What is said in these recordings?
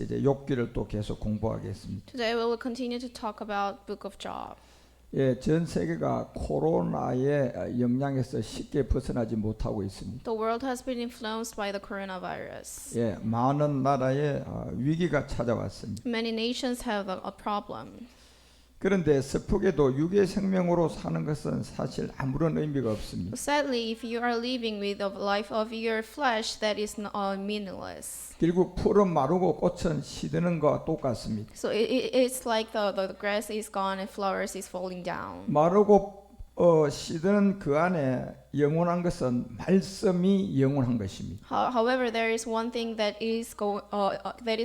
이제 욥기를 또 계속 공부하겠습니다. Today we will continue to talk about Book of Job. 예, 전 세계가 코로나의 영향에서 쉽게 벗어나지 못하고 있습니다. The world has been influenced by the coronavirus. 예, 많은 나라에 위기가 찾아왔습니다. Many nations have a problem. 그런데 슬프게도 육의 생명으로 사는 것은 사실 아무런 의미가 없습니다. Sadly, if you are living with the life of your flesh, that is meaningless. 결국 풀은 마르고 꽃은 시드는 것과 똑같습니다. So it's like the grass is gone and flowers is falling down. 마르고 시드는 그 안에 영원한 것은 말씀이 영원한 것입니다. However, there is one thing that is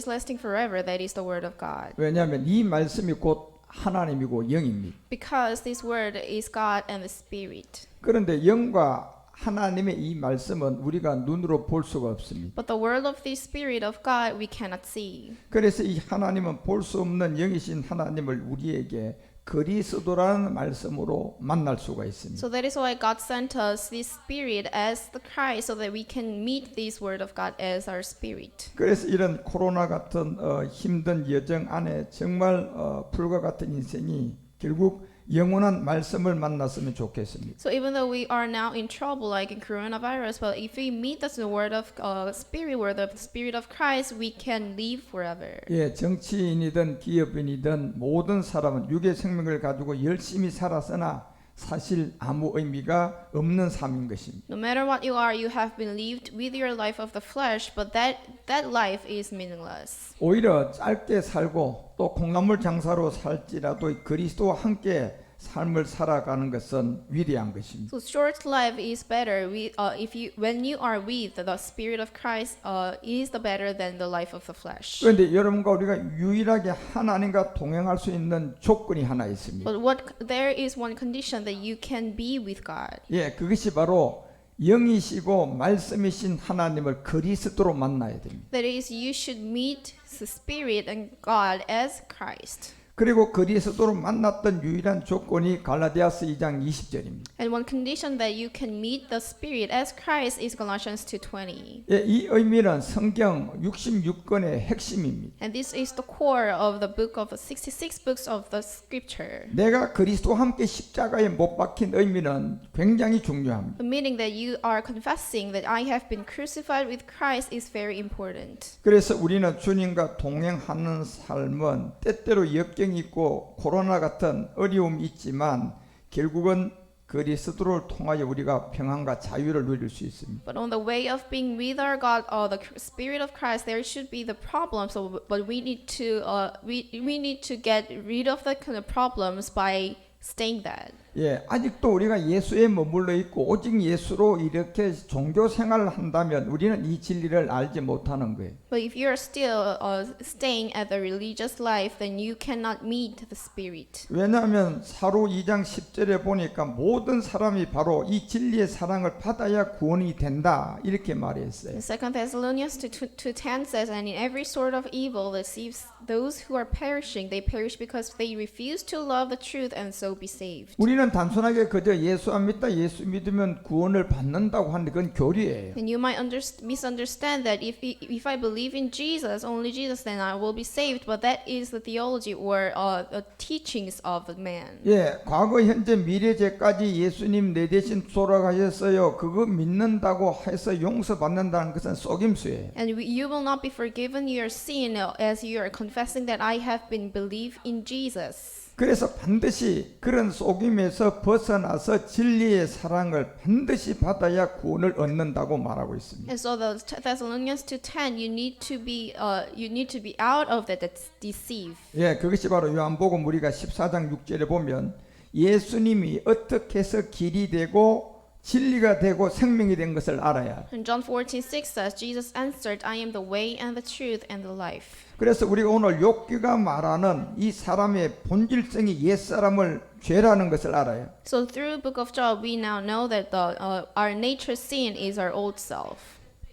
lasting forever. That is the word of God. 왜냐하면 이 말씀이 곧 하나님이고 영입니다. Because this word is God and the Spirit. 그런데 영과 하나님의 이 말씀은 우리가 눈으로 볼 수가 없습니다. But the word of the Spirit of God we cannot see. 그래서 이 하나님은 볼 수 없는 영이신 하나님을 우리에게 그리스도라는 말씀으로 만날 수가 있습니다. So that is why God sent us this Spirit as the Christ, so that we can meet this word of God as our spirit. 그래서 이런 코로나 같은 힘든 여정 안에 정말 불과 같은 인생이 결국 영원한 말씀을 만났으면 좋겠습니다. So even though we are now in trouble, like in coronavirus, but if we meet the word of Spirit, word of the Spirit of Christ, we can live forever. 예, 정치인이든 기업인이든 모든 사람은 육의 생명을 가지고 열심히 살았으나 사실 아무 의미가 없는 삶인 것입니다. No matter what you are, you have been lived with your life of the flesh, but that life is meaningless. 오히려 짧게 살고 또 콩나물 장사로 살지라도 그리스도와 함께 삶을 살아가는 것은 위대한 것입니다. So short life is better. When you are with the Spirit of Christ, is the better than the life of the flesh. 그런데 여러분과 우리가 유일하게 하나님과 동행할 수 있는 조건이 하나 있습니다. But there is one condition that you can be with God. 예, 그것이 바로 영이시고 말씀이신 하나님을 그리스도로 만나야 됩니다. That is, you should meet the Spirit and God as Christ. 그리고 그리스도로 만났던 유일한 조건이 갈라디아서 2장 20절입니다. And one condition that you can meet the Spirit as Christ is Galatians 2:20. 예, 이 의미는 성경 66권의 핵심입니다. And this is the core of the book of 66 books of the Scripture. 내가 그리스도와 함께 십자가에 못 박힌 의미는 굉장히 중요합니다. The meaning that you are confessing that I have been crucified with Christ is very important. 그래서 우리는 주님과 동행하는 삶은 때때로 역경이 있고 코로나 같은 어려움이 있지만 결국은 그리스도를 통하여 우리가 평안과 자유를 누릴 수 있습니다. But on the way of being with our God, the Spirit of Christ, there should be the problems. But we need to get rid of the kind of problems by staying that. 예, 아직도 우리가 예수에 머물러 있고 오직 예수로 이렇게 종교 생활을 한다면 우리는 이 진리를 알지 못하는 거예요. But if you are still staying at the religious life, then you cannot meet the Spirit. 왜냐하면 사로 2장 10절에 보니까 모든 사람이 바로 이 진리의 사랑을 받아야 구원이 된다 이렇게 말했어요. In 2 Thessalonians 2:10 says, and in every sort of evil deceives those who are perishing, they perish because they refuse to love the truth and so be saved. 우리는 단순하게 그저 예수 안 믿다 예수 믿으면 구원을 받는다고 하는데 그건 교리예요. And you might misunderstand that if I believe in Jesus, only Jesus, then I will be saved. But that is the theology or the teachings of the man. 예, 과거, 현재, 미래제까지 예수님 내 대신 돌아가셨어요. 그거 믿는다고 해서 용서받는다는 것은 속임수예요. And you will not be forgiven your sin as you are confessing that I have been believed in Jesus. 그래서 반드시 그런 속임에서 벗어나서 진리의 사랑을 반드시 받아야 구원을 얻는다고 말하고 있습니다. And so the Thessalonians 2:10, you need to be out of that deceive. 예, 그것이 바로 요한복음 우리가 14장 6절에 보면 예수님이 어떻게 해서 길이 되고 진리가 되고 생명이 된 것을 알아야. And John 14:6 says, Jesus answered, I am the way and the truth and the life. 그래서 우리가 오늘 욥기가 말하는 이 사람의 본질성이 옛사람을 죄라는 것을 알아요. So through the book of Job, we now know that our nature sin is our old self.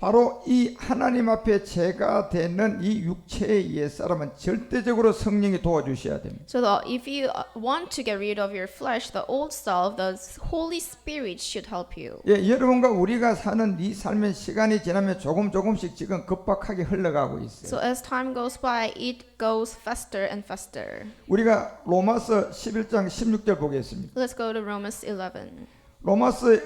바로 이 하나님 앞에 제가 되는 이 육체의 옛사람은 절대적으로 성령이 도와주셔야 됩니다. So if you want to get rid of your flesh, the old self, the Holy Spirit should help you. 예, 여러분과 우리가 사는 이 삶의 시간이 지나면 조금씩 지금 급박하게 흘러가고 있어요. So as time goes by, it goes faster and faster. 우리가 로마서 11장 16절 보겠습니다. Let's go to Romans 11. 로마서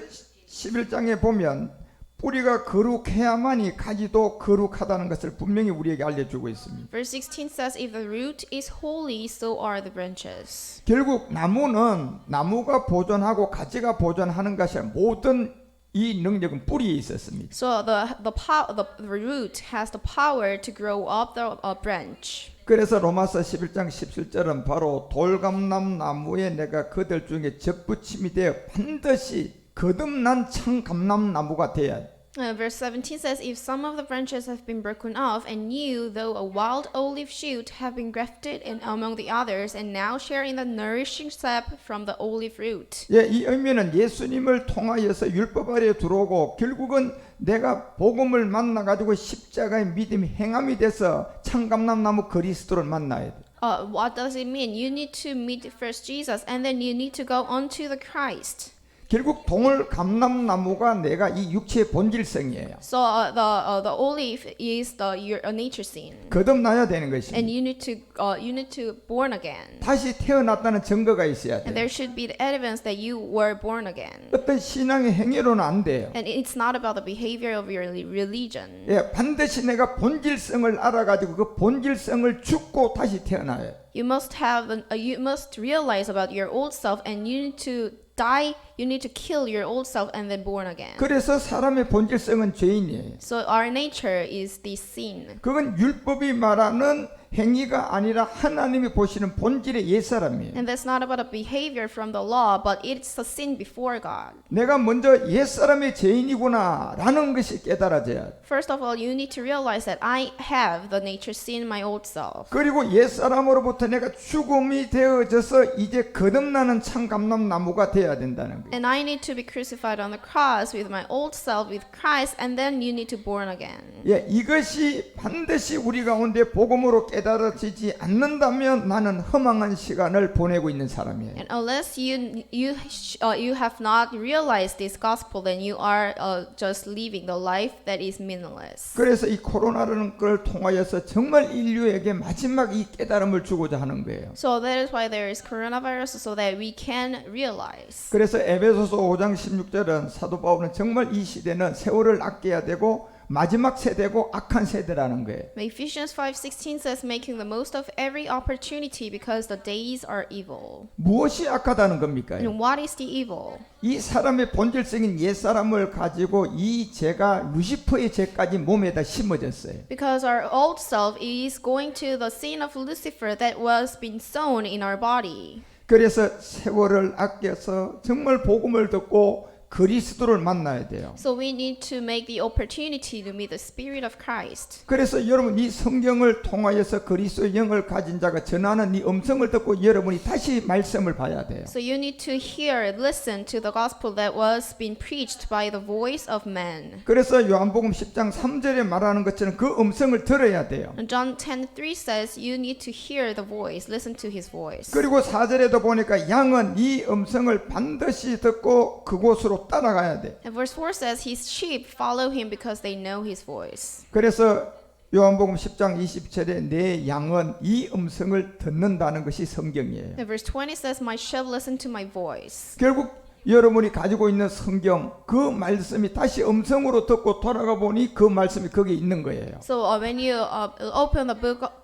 11장에 보면 뿌리가 거룩해야만이 가지도 거룩하다는 것을 분명히 우리에게 알려주고 있습니다. Verse 16 says, if the root is holy, so are the branches. 결국 나무는 나무가 보존하고 가지가 보존하는 것이 모든 이 능력은 뿌리에 있었습니다. So the root has the power to grow up the branch. 그래서 로마서 11장 17절은 바로 돌감람 나무에 내가 그들 중에 접붙임이 되어 반드시 거듭난 청감람 나무가 돼야 돼. Verse 17 says, if some of the branches have been broken off, and you, though a wild olive shoot, have been grafted in among the others, and now share in the nourishing sap from the olive root. 예, 이 의미는 예수님을 통하여서 율법 아래에 들어오고 결국은 내가 복음을 만나 가지고 십자가의 믿음이 행함이 돼서 청감람 나무 그리스도를 만나야 돼. What does it mean? You need to meet first Jesus, and then you need to go on to the Christ. 결국 동을 감람나무가 내가 이 육체의 본질성이에요. So the olive is your nature sin, 거듭나야 되는 and 것입니다. you need to born again, 다시 태어났다는 증거가 있어야 and 돼요. there should be the evidence that you were born again. 어떤 신앙의 행위로는 안 돼요. And it's not about the behavior of your religion. 예, 반드시 내가 본질성을 알아가지고 그 본질성을 죽고 다시 태어나요. You must realize about your old self, and you need to die. You need to kill your old self and then born again. 그래서 사람의 본질성은 죄인이에요. So our nature is the sin. 그건 율법이 말하는 행위가 아니라 하나님이 보시는 본질의 옛사람이에요. And that's not about a behavior from the law, but it's a sin before God. 내가 먼저 옛사람의 죄인이구나 라는 것이 깨달아져야 돼. First of all, you need to realize that I have the nature sin, my old self. 그리고 옛사람으로부터 내가 죽음이 되어져서 이제 거듭나는 청감람나무가 되어야 된다는 거예요. And I need to be crucified on the cross with my old self, with Christ, and then you need to born again. 예, 이것이 반드시 우리 가운데 복음으로 깨달아지지 않는다면 나는 허망한 시간을 보내고 있는 사람이에요. And unless you have not realized this gospel, then you are just living the life that is meaningless. 그래서 이 코로나라는 걸 통하여서 정말 인류에게 마지막 이 깨달음을 주고자 하는 거예요. So that is why there is coronavirus, so that we can realize. 그래서 에베소서 5장 16절은 사도 바울은 정말 이 시대는 세월을 아껴야 되고 마지막 세대고 악한 세대라는 거예요. Ephesians 5:16 says, making the most of every opportunity because the days are evil. 무엇이 악하다는 겁니까? And what is the evil? 이 사람의 본질성인 옛사람을 가지고 이 죄가 루시퍼의 죄까지 몸에다 심어졌어요. Because our old self is going to the sin of Lucifer that was been sown in our body. 그래서 세월을 아껴서 정말 복음을 듣고 그리스도를 만나야 돼요. So we need to make the opportunity to meet the Spirit of Christ. 그래서 여러분 이 성경을 통하여서 그리스도의 영을 가진 자가 전하는 이 음성을 듣고 여러분이 다시 말씀을 봐야 돼요. So you need to hear, listen to the gospel that was being preached by the voice of man. 그래서 요한복음 10장 3절에 말하는 것처럼 그 음성을 들어야 돼요. And John 10:3 says you need to hear the voice, listen to his voice. 그리고 4절에도 보니까 양은 이 음성을 반드시 듣고 그곳으로 따라가야 돼. And verse 4 says his sheep follow him because they know his voice. 그래서 요한복음 10장 20절에 내 양은 이 음성을 듣는다는 것이 성경이에요. And verse 20 says my sheep listen to my voice. 결국 여러분이 가지고 있는 성경 그 말씀이 다시 음성으로 듣고 돌아가 보니 그 말씀이 거기 있는 거예요. So when you open the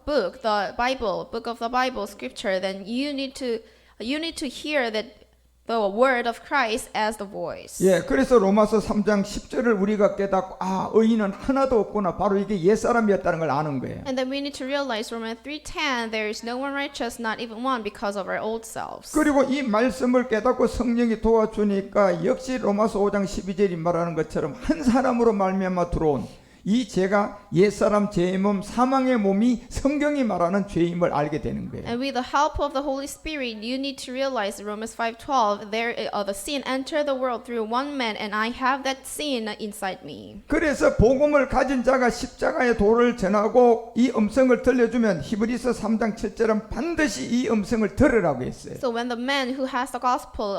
book, the Bible, book of the Bible, scripture, then you need to hear that the word of Christ as the voice. 예, 그래서 로마서 3장 10절을 우리가 깨닫고 의인은 하나도 없구나. 바로 이게 옛사람이었다는 걸 아는 거예요. And then we need to realize Romans 3:10, there is no one righteous, not even one, because of our old selves. 그리고 이 말씀을 깨닫고 성령이 도와주니까 역시 로마서 5장 12절이 말하는 것처럼 한 사람으로 말미암아 들어온 이 죄가 옛사람 죄의 몸 사망의 몸이 성경이 말하는 죄임을 알게 되는 거예요. And with the help of the Holy Spirit, you need to realize Romans 5:12, the sin entered the world through one man, and I have that sin inside me. 그래서 복음을 가진 자가 십자가의 도를 전하고 이 음성을 들려주면 히브리서 3장 7절은 반드시 이 음성을 들으라고 했어요. So when the man who has the gospel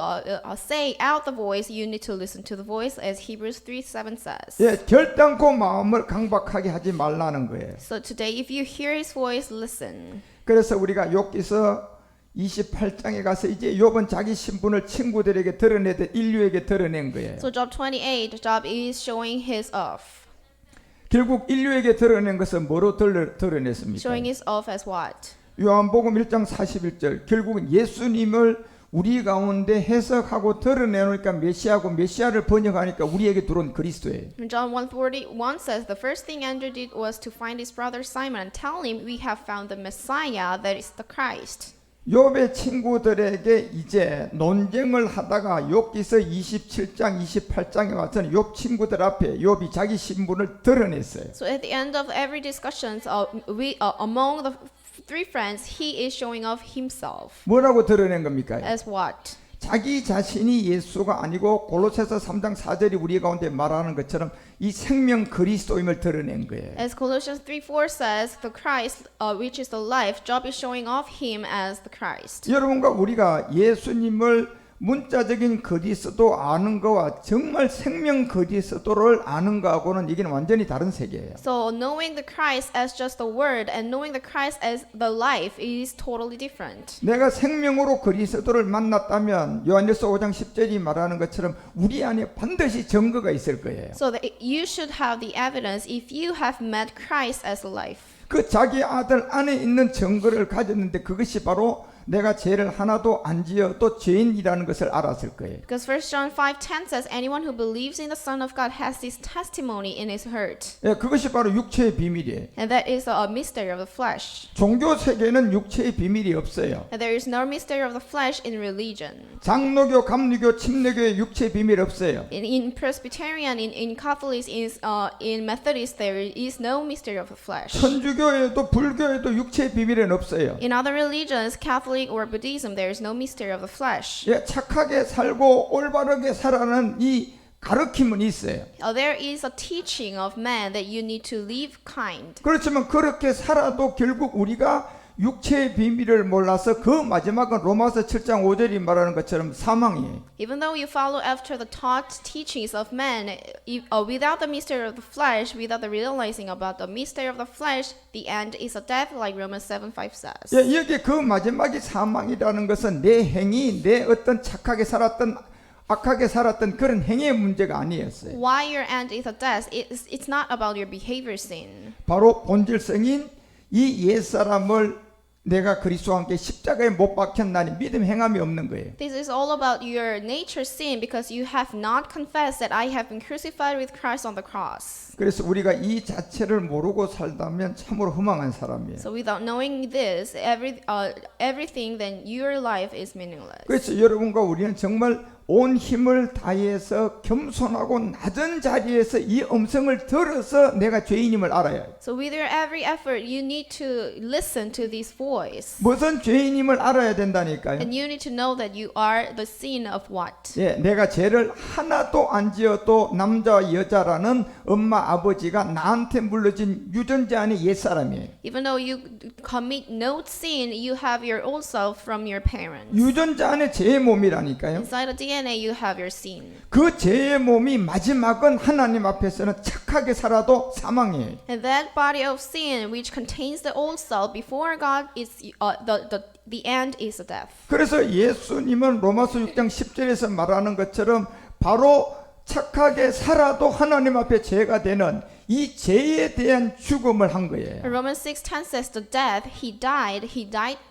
say out the voice, you need to listen to the voice, as Hebrews 3:7 says. 예, 결단코 마음을 강박하게 하지 말라는 거예요. So today, if you hear his voice, listen. 그래서 우리가 욥기서 28장에 가서 이제 욥은 자기 신분을 친구들에게 드러내듯 인류에게 드러낸 거예요. So Job 28, Job is showing his off. 결국 인류에게 드러낸 것은 뭐로 드러냈습니까? Showing his off as what? 요한복음 1장 41절 결국은 예수님을 우리 가운데 해석하고 드러내놓으니까 메시아고 메시아를 번역하니까 우리에게 들어온 그리스도예요. John 1:41 says the first thing Andrew did was to find his brother Simon and tell him we have found the Messiah, that is the Christ. 욥의 친구들에게 이제 논쟁을 하다가 욥기서 27장 28장에 와서는 욥 친구들 앞에 욥이 자기 신분을 드러냈어요. So at the end of every discussion, among the three friends, he is showing off himself. 뭐라고 드러낸 겁니까? As what? 자기 자신이 예수가 아니고 골로새서 3장 4절이 우리 가운데 말하는 것처럼 이 생명 그리스도임을 드러낸 거예요. As Colossians 3:4 says, the Christ, which is the life, Job is showing off him as the Christ. 여러분과 우리가 예수님을 문자적인 그리스도 아는 거와 정말 생명 그리스도를 아는 거하고는 이게 완전히 다른 세계예요. So knowing the Christ as just the word and knowing the Christ as the life is totally different. 내가 생명으로 그리스도를 만났다면 요한일서 5장 10절이 말하는 것처럼 우리 안에 반드시 증거가 있을 거예요. So that you should have the evidence if you have met Christ as life. 그 자기 아들 안에 있는 증거를 가졌는데 그것이 바로 내가 죄를 하나도 안 지어 또 죄인이라는 것을 알았을 거예요. Because 1 John 5:10 says anyone who believes in the Son of God has this testimony in his heart. 예, 그것이 바로 육체의 비밀이에요. And that is a mystery of the flesh. 종교 세계는 육체의 비밀이 없어요. And there is no mystery of the flesh in religion. 장로교, 감리교, 침례교의 육체의 비밀 없어요. In Presbyterian, in Catholics, in Methodist, there is no mystery of the flesh. 천주교에도 불교에도 육체의 비밀은 없어요. In other religions, Catholic or Buddhism, there is no mystery of the flesh. 예, 착하게 살고 올바르게 살아라는 이 가르침은 있어요. There is a teaching of man that you need to live kind. 그렇지만 그렇게 살아도 결국 우리가 육체의 비밀을 몰라서 그 마지막은 로마서 7장 5절이 말하는 것처럼 사망이에요. Even though you follow after the taught teachings of man, without the mystery of the flesh, without the realizing about the mystery of the flesh, the end is a death, like Romans 7:5 says. 예, 여기 그 마지막이 사망이라는 것은 내 행위, 내 어떤 착하게 살았던 악하게 살았던 그런 행위의 문제가 아니었어요. Why your end is a death? It's not about your behavior sin. 바로 본질성인 이 옛사람을 내가 그리스도와 함께 십자가에 못 박혔나니 믿음 행함이 없는 거예요. This is all about your nature sin because you have not confessed that I have been crucified with Christ on the cross. 그래서 우리가 이 자체를 모르고 살다면 참으로 허망한 사람이에요. So without knowing this, everything, then your life is meaningless. 그래서 여러분과 우리는 정말 온 힘을 다해서 겸손하고 낮은 자리에서 이 음성을 들어서 내가 죄인임을 알아야 해요. So with your every effort, you need to listen to this voice. 무슨 죄인임을 알아야 된다니까요. And you need to know that you are the sin of what? 예, 내가 죄를 하나도 안 지어도 남자와 여자라는 엄마 아버지가 나한테 물려진 유전자 안에 옛사람이에요. Even though you commit no sin, you have your old self from your parents. 유전자 안에 죄의 몸이라니까요. Inside the DNA, you have your sin. 그 죄의 몸이 마지막은 하나님 앞에서는 착하게 살아도 사망이에요. And that body of sin, which contains the old self before God, is the end is the death. 그래서 예수님은 로마서 6장 10절에서 말하는 것처럼 바로 착하게 살아도 하나님 앞에 죄가 되는 이 죄에 대한 죽음을 한 거예요. Romans 6:10 says the death he died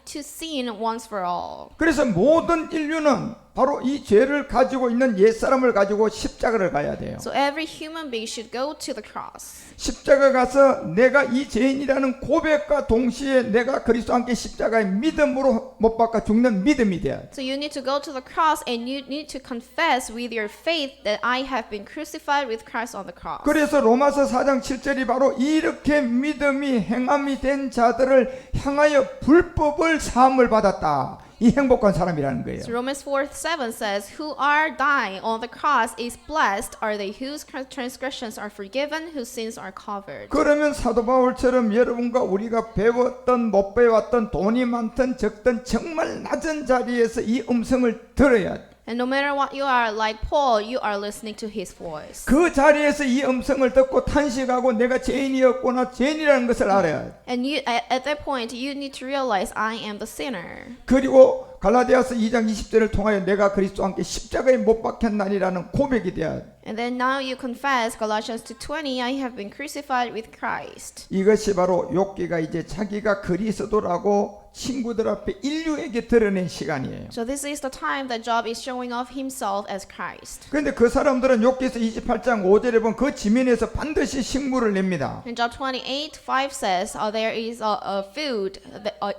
to sin once for all. 그래서 모든 인류는 바로 이 죄를 가지고 있는 옛사람을 가지고 십자가를 가야 돼요. So every human being should go to the cross. 십자가 가서 내가 이 죄인이라는 고백과 동시에 내가 그리스도와 함께 십자가의 믿음으로 못 박아 죽는 믿음이 돼야 돼. So you need to go to the cross and you need to confess with your faith that I have been crucified with Christ on the cross. 그래서 로마서 4장 7절이 바로 이렇게 믿음이 행함이 된 자들을 향하여 불법을 사함을 받았다. 이 행복한 사람이라는 거예요. So Romans 4:7 says, "Who are dying on the cross is blessed are they whose transgressions are forgiven, whose sins are covered." 그러면 사도 바울처럼 여러분과 우리가 배웠던 못 배웠던 돈이 많든 적든 정말 낮은 자리에서 이 음성을 들어야 돼. And no matter what you are, like Paul, you are listening to his voice. 그 자리에서 이 음성을 듣고 탄식하고 내가 죄인이었구나, 죄인이라는 것을 알아야 돼. And you, at that point, you need to realize I am the sinner. 그리고 갈라디아서 2장 20절을 통하여 내가 그리스도와 함께 십자가에 못 박혔나니라는 고백이 돼야 돼. And then now you confess, Galatians 2:20, I have been crucified with Christ. 이것이 바로 욥기가 이제 자기가 그리스도라고 친구들 앞에 인류에게 드러낸 시간이에요. So this is the time that Job is showing off himself as Christ. 그런데 그 사람들은 욥기서 28장 5절에 보면 그 지면에서 반드시 식물을 냅니다. And Job 28:5 says, there is a food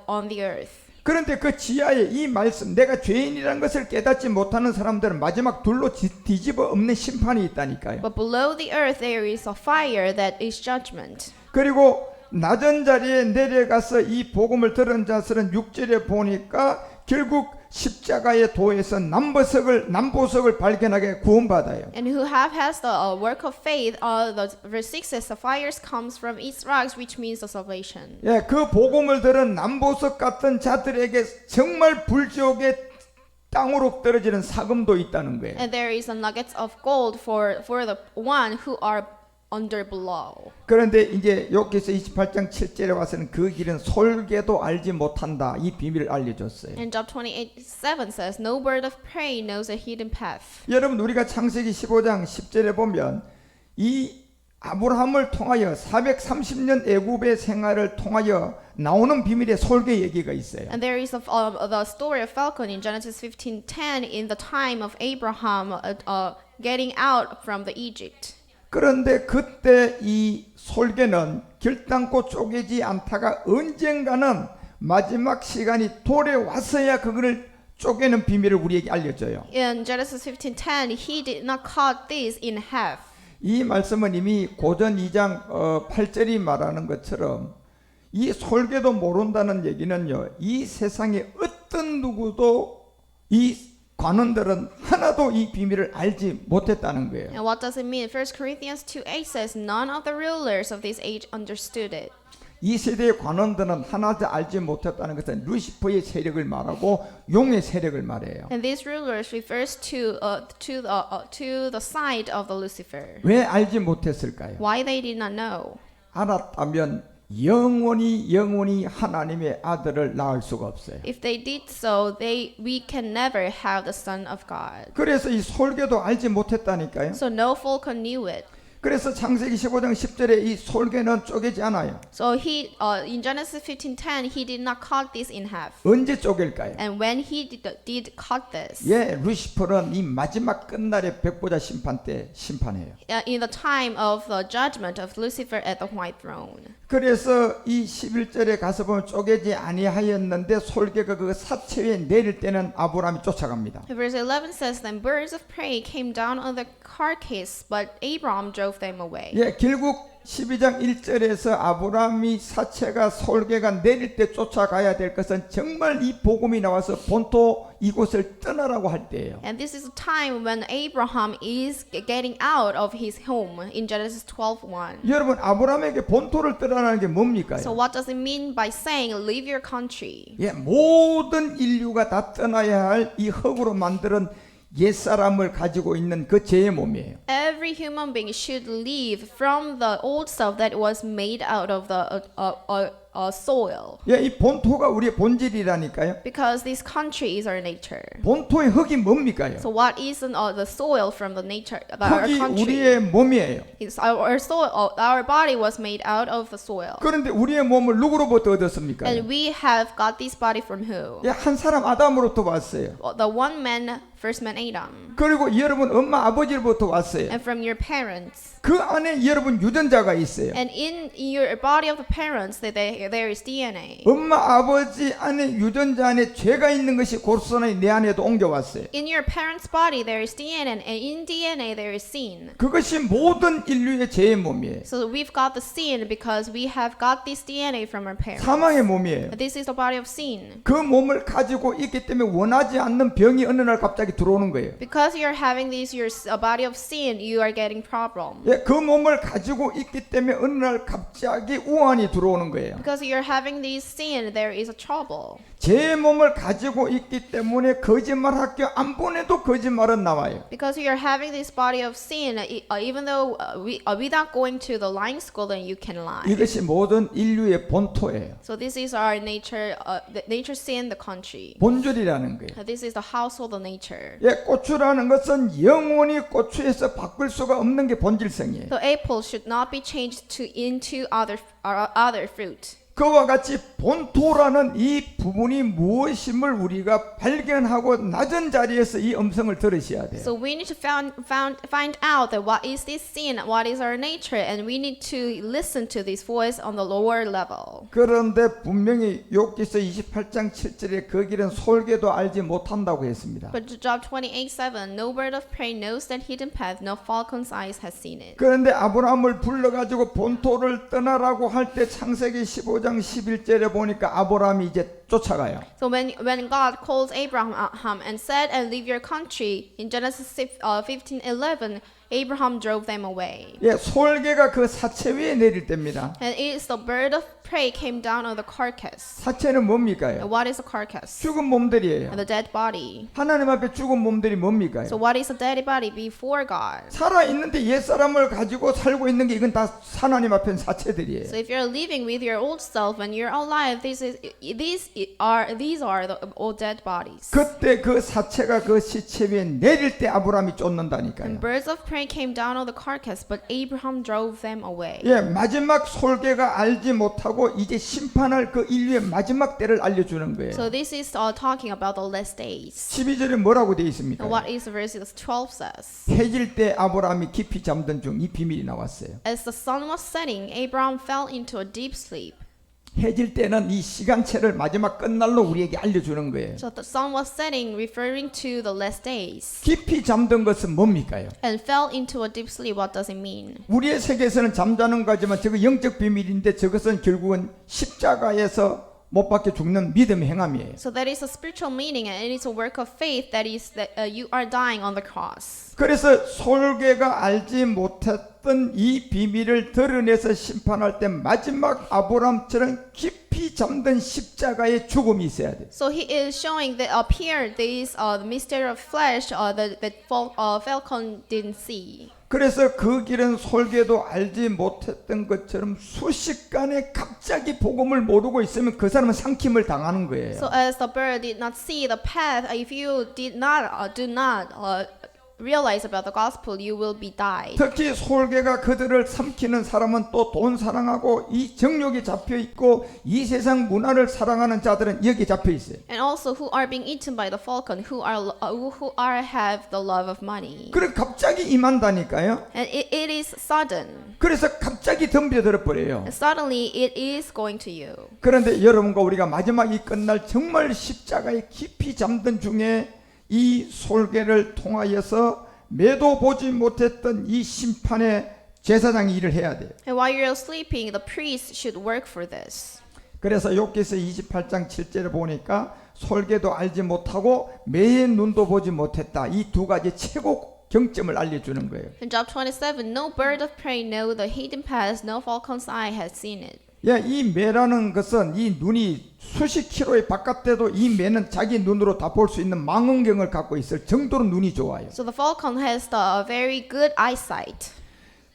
on the earth. 그런데 그 지하에 이 말씀, 내가 죄인이라는 것을 깨닫지 못하는 사람들은 마지막 둘로 뒤집어 엎는 심판이 있다니까요. But below the earth there is a fire that is judgment. 그리고 낮은 자리에 내려가서 이 복음을 들은 자들은 6절에 보니까 결국 십자가의 도에서 남보석을 발견하게 구원받아요. And who has the work of faith, the verse 6 says, the fires comes from its rocks, which means the salvation. 예, 그 복음을 들은 남보석 같은 자들에게 정말 불지옥의 땅으로 떨어지는 사금도 있다는 거예요. And there is a nuggets of gold for the one who are under below. 그런데 이제 욥기서 28장 7절에 와서는 그 길은 솔개도 알지 못한다. 이 비밀을 알려줬어요. And Job 28:7 says, no bird of prey knows a hidden path. 여러분 우리가 창세기 15장 10절에 보면 이 아브라함을 통하여 430년 애굽의 생활을 통하여 나오는 비밀의 솔개 얘기가 있어요. And there is the story of Falcon in Genesis 15:10 in the time of Abraham getting out from the Egypt. 그런데 그때 이 솔개는 결단코 쪼개지 않다가 언젠가는 마지막 시간이 돌아와서야 그거를 쪼개는 비밀을 우리에게 알려줘요. In Genesis 15:10, he did not cut this in half. 이 말씀은 이미 고전 2장 8절이 말하는 것처럼 이 솔개도 모른다는 얘기는요. 이 세상에 어떤 누구도 이 관원들은 하나도 이 비밀을 알지 못했다는 거예요. And what does it mean? 1 Corinthians 2:8 says, none of the rulers of this age understood it. 이 세대의 관원들은 하나도 알지 못했다는 것은 루시퍼의 세력을 말하고 용의 세력을 말해요. And these rulers refers to the side of the Lucifer. 왜 알지 못했을까요? Why they did not know? 알았다면 영원히 하나님의 아들을 낳을 수가 없어요. If they did so, we can never have the Son of God. 그래서 이 솔개도 알지 못했다니까요. So no Falcon knew it. 그래서 창세기 15장 10절에 이 솔개는 쪼개지 않아요. So in Genesis 15:10, he did not cut this in half. 언제 쪼갤까요? And when he did cut this, 예, 루시퍼는 이 마지막 끝날의 백보자 심판 때 심판해요. in the time of the judgment of Lucifer at the white throne. 그래서 이 11절에 가서 보면 쪼개지 아니하였는데 솔개가 그 사체 위에 내릴 때는 아브라함이 쫓아갑니다. Verse 11 says, then birds of prey came down on the carcass, but Abraham drove them away. 예, 결국 12장 1절에서 아브라함이 사체가 솔개가 내릴 때 쫓아가야 될 것은 정말 이 복음이 나와서 본토 이곳을 떠나라고 할 때예요. And this is a time when Abraham is getting out of his home in Genesis 12:1. 여러분 아브라함에게 본토를 떠나라는 게 뭡니까? So what does it mean by saying leave your country? 예, 모든 인류가 다 떠나야 할 이 흙으로 만드는 옛사람을 가지고 있는 그 죄의 몸이에요. Every human being should leave from the old self that was made out of the soil. 예, 이 본토가 우리의 본질이라니까요. Because this country is our nature. 본토의 흙이 뭡니까요? So what is the soil from the nature our 흙이 country? 우리의 몸이에요. It's our soil. Our body was made out of the soil. 그런데 우리의 몸을 누구로부터 얻었습니까? And we have got this body from who? 예, 한 사람 아담으로부터 왔어요. The one man, first man Adam. 그리고 여러분 엄마 아버지로부터 왔어요. And from your parents. 그 안에 여러분 유전자가 있어요. And in your body of the parents, that they there is DNA. 엄마 아버지 안에 유전자 안에 죄가 있는 것이 고스란히 내 안에도 옮겨왔어요. In your parents' body there is DNA, and in DNA there is sin. 그것이 모든 인류의 죄의 몸이에요. So we've got the sin because we have got this DNA from our parents. 사망의 몸이에요. This is the body of sin. 그 몸을 가지고 있기 때문에 원하지 않는 병이 어느 날 갑자기 들어오는 거예요. Because you're having this, your body of sin, you are getting problem. 예, 그 몸을 가지고 있기 때문에 어느 날 갑자기 우환이 들어오는 거예요. Because you're having this sin, there is a trouble. 제 몸을 가지고 있기 때문에 거짓말 학교 안 보내도 거짓말은 나와요. Because you're having this body of sin, even though without going to the lying school, then you can lie. 이것이 모든 인류의 본토예요. So this is our nature, the nature sin, the country. 본질이라는 거예요. This is the household of nature. 예, 고추라는 것은 영원히 고추에서 바꿀 수가 없는 게 본질성이에요. So apple should not be changed into other fruit. 그와 같이 본토라는 이 부분이 무엇임을 우리가 발견하고 낮은 자리에서 이 음성을 들으셔야 돼요. So we need to find out that what is this sin, what is our nature, and we need to listen to this voice on the lower level. 그런데 분명히 욥기서 28장 7절에 그 길은 솔개도 알지 못한다고 했습니다. But Job 28:7, no bird of prey knows that hidden path, no falcon's eyes has seen it. 그런데 아브라함을 불러가지고 본토를 떠나라고 할 때 창세기 15장 11절에 보니까 아브라함이 이제 쫓아가요. So when God calls Abraham and said, "And leave your country," in Genesis 15:11, Abraham drove them away. 예, 솔개가 그 사체 위에 내릴 때입니다. And it is the bird of prey came down on the carcass. 사체는 And 뭡니까요? what is a carcass? 죽은 몸들이에요. And the dead body. 하나님 앞에 죽은 몸들이 뭡니까요? So what is a dead body before God? 살아 있는데 옛 사람을 가지고 살고 있는 게 이건 다 하나님 앞엔 사체들이에요. So if you're living with your old self when you're alive, these are the old dead bodies. 그때 그 사체가 그 시체 위에 내릴 때 아브라함이 쫓는다니까요. And birds of prey came down on the carcass, but Abraham drove them away. 예, 마지막 솔개가 알지 못하고 이제 심판할 그 인류의 마지막 때를 알려주는 거예요. So this is talking about the last days. 12절에 뭐라고 되어 있습니까? And what is verse 12 says? 해질 때 아브라함이 깊이 잠든 중 이 비밀이 나왔어요. As the sun was setting, Abraham fell into a deep sleep. 해질 때는 이 시간체를 마지막 끝날로 우리에게 알려주는 거예요. So the sun was setting, referring to the last days. 깊이 잠든 것은 뭡니까요? And fell into a deep sleep. What does it mean? 우리의 세계에서는 잠자는 거지만 저거 영적 비밀인데 저것은 결국은 십자가에서 못 박혀 죽는 믿음의 행함이에요. So that is a spiritual meaning, and it is a work of faith that is that you are dying on the cross. 그래서 솔개가 알지 못했던 이 비밀을 드러내서 심판할 때 마지막 아브라함처럼 깊이 잠든 십자가의 죽음이 있어야 돼. So he is showing that up here there is the mystery of flesh that Falcon didn't see. 그래서 그 길은 솔개도 알지 못했던 것처럼 순식간에 갑자기 복음을 모르고 있으면 그 사람은 상킴을 당하는 거예요. So as the bird did not see the path, if you do not realize about the gospel, you will be died. 특히 솔개가 그들을 삼키는 사람은 또 돈 사랑하고 이 정욕에 잡혀 있고 이 세상 문화를 사랑하는 자들은 여기 잡혀 있어요. And also who are being eaten by the falcon, who have the love of money. 그래 갑자기 임한다니까요. And it is sudden. 그래서 갑자기 덤벼들어 버려요. And suddenly it is going to you. 그런데 여러분과 우리가 마지막이 끝날 정말 십자가에 깊이 잠든 중에 이 솔개를 통하여서 매도 보지 못했던 이 심판의 제사장이 일을 해야 돼요. And while you're sleeping, the priest should work for this. 그래서 욥기서 28장 7절에 보니까 솔개도 알지 못하고 매의 눈도 보지 못했다. 이 두 가지 최고 경점을 알려주는 거예요. In Job 27, no bird of prey know the hidden paths, no falcon's eye has seen it. 야, 이 매라는 것은 이 눈이 수십 킬로의 바깥에도 이 매는 자기 눈으로 다 볼 수 있는 망원경을 갖고 있을 정도로 눈이 좋아요. So the falcon has the very good eyesight.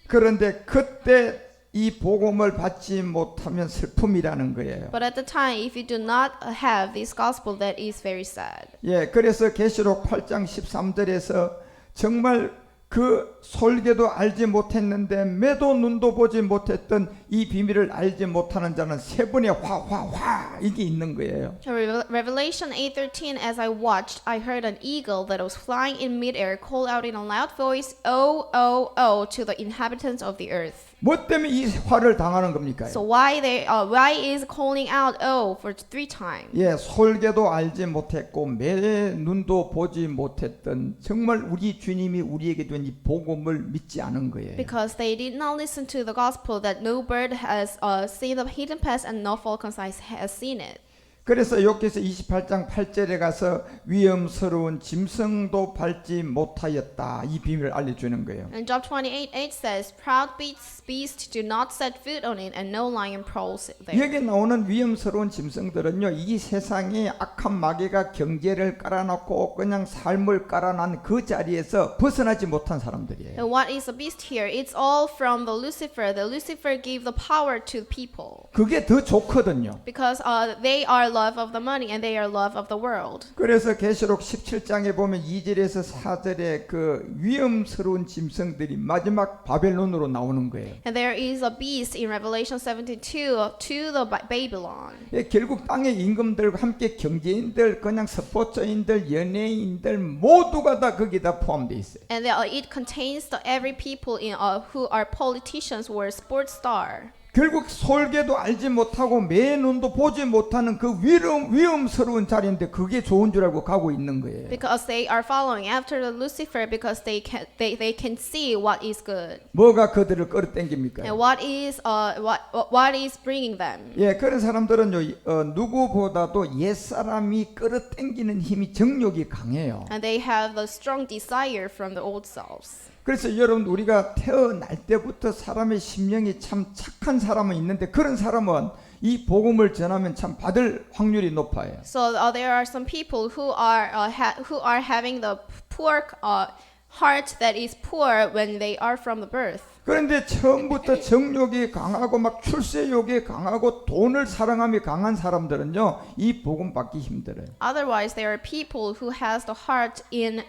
그런데 그때 이 복음을 받지 못하면 슬픔이라는 거예요. But at the time, if you do not have this gospel, that is very sad. 예, 그래서 계시록 8장 13절에서 정말 그 솔개도 알지 못했는데 매도 눈도 보지 못했던 이 비밀을 알지 못하는 자는 세 번의 화화화 이게 있는 거예요. Revelation 8:13. As I watched, I heard an eagle that was flying in midair call out in a loud voice, "Oh, oh, oh!" to the inhabitants of the earth. 뭐 때문에 이 화를 당하는 겁니까? So why is calling out oh for 3 times? 예, 솔개도 알지 못했고 매 눈도 보지 못했던 정말 우리 주님이 우리에게 준 이 복음을 믿지 않은 거예요. Because they did not listen to the gospel that no bird has seen the hidden path and no falcon has seen it. 그래서 욥기서 28장 8절에 가서 위험스러운 짐승도 밟지 못하였다. 이 비밀을 알려주는 거예요. And Job 28:8 says, "Proud beasts do not set foot on it, and no lion prowls there." 여기 나오는 위험스러운 짐승들은요, 이 세상에 악한 마귀가 경제를 깔아놓고 그냥 삶을 깔아놓은 그 자리에서 벗어나지 못한 사람들이에요. And what is a beast here? It's all from the Lucifer. The Lucifer gave the power to the people 그게 더 좋거든요. because they are love of the money and they are love of the world. 그래서 계시록 17장에 보면 2절에서 4절에 그 위험스러운 짐승들이 마지막 바벨론으로 나오는 거예요. And there is a beast in Revelation 17:2 to the Babylon. 예, 결국 땅의 임금들과 함께 경제인들, 그냥 스포츠인들, 연예인들 모두가 다 거기다 포함되어 있어요. And it contains every people who are politicians or sports star. 결국 솔개도 알지 못하고 매 눈도 보지 못하는 그 위험스러운 자리인데 그게 좋은 줄 알고 가고 있는 거예요. Because they are following after the Lucifer because they can see what is good 뭐가 그들을 끌어당깁니까? and what is bringing them. 예, 그런 사람들은요, 누구보다도 옛사람이 끌어당기는 힘이 정욕이 강해요. And they have the strong desire from the old selves. 그래서 여러분 우리가 태어날 때부터 사람의 심령이 참 착한 사람은 있는데 그런 사람은 이 복음을 전하면 참 받을 확률이 높아요. So there are some people who are having the poor heart that is poor when they are from the birth. 그런데 처음부터 정욕이 강하고 막 출세욕이 강하고 돈을 사랑함이 강한 사람들은요, 이 복음 받기 힘들어요. Otherwise, there are people who has the heart in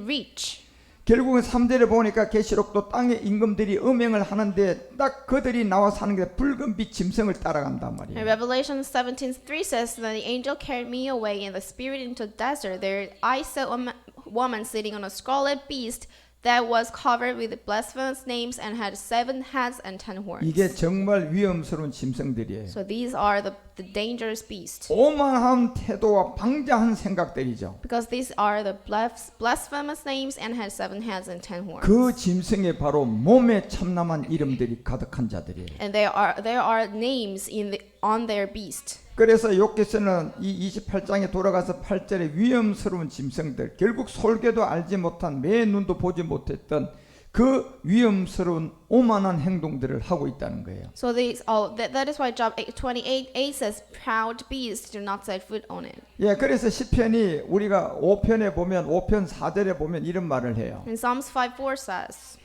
reach. 결국은 3절에 보니까 계시록도 땅의 임금들이 음행을 하는데 딱 그들이 나와서 하는 게 붉은 빛 짐승을 따라간단 And 말이에요. Revelation 17:3 says that the angel carried me away in the spirit into the desert. There I saw a woman sitting on a scarlet beast that was covered with blasphemous names and had 7 heads and 10 horns. 이게 정말 위험스러운 짐승들이에요. So these are the dangerous beasts. 오만한 태도와 방자한 생각들이죠. Because these are the blasphemous names and had 7 heads and 10 horns. 그 짐승에 바로 몸에 참남한 이름들이 가득한 자들이에요. And there are names on their beast. 그래서 욥기서는 이 28장에 돌아가서 8절에 위험스러운 짐승들, 결국 솔개도 알지 못한 매 눈도 보지 못했던 그 위험스러운 오만한 행동들을 하고 있다는 거예요. So that is why Job 28:8 says, "Proud beasts do not set foot on it." 예, 그래서 시편이 우리가 5편에 보면 5편 4절에 보면 이런 말을 해요. And Psalms 5:4 says,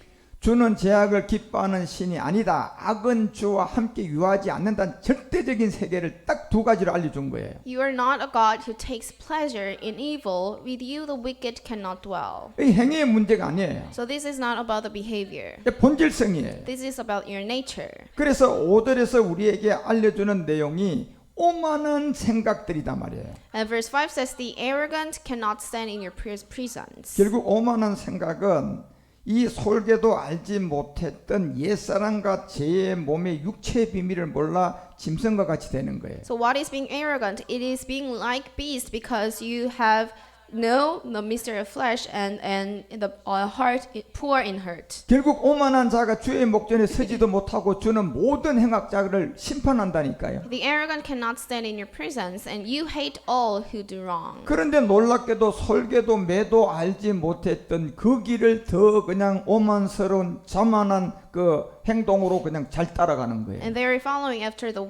주는 죄악을 기뻐하는 신이 아니다. 악은 주와 함께 유하지 않는다는 절대적인 세계를 딱 2가지로 알려준 거예요. "You are not a God who takes pleasure in evil. With you the wicked cannot dwell." 이 행위의 문제가 아니에요. So this is not about the behavior. 본질성이에요. This is about your nature. 그래서 5절에서 우리에게 알려주는 내용이 오만한 생각들이다 말이에요. And verse 5 says, "The arrogant cannot stand in your presence." 결국 오만한 생각은 이 솔개도 알지 못했던 옛사람과 제 몸의 육체의 비밀을 몰라 짐승과 같이 되는 거예요. So what is being arrogant? It is being like beast because you have know the mystery of flesh and the heart poor in hurt. 결국 오만한 자가 주의 목전에 서지도 못하고 주는 모든 행악자를 심판한다니까요. The arrogant cannot stand in your presence, and you hate all who do wrong. 그런데 놀랍게도 솔개도 매도 알지 못했던 그 길을 더 그냥 오만스러운 자만한 그 행동으로 그냥 잘 따라가는 거예요. And they are following after the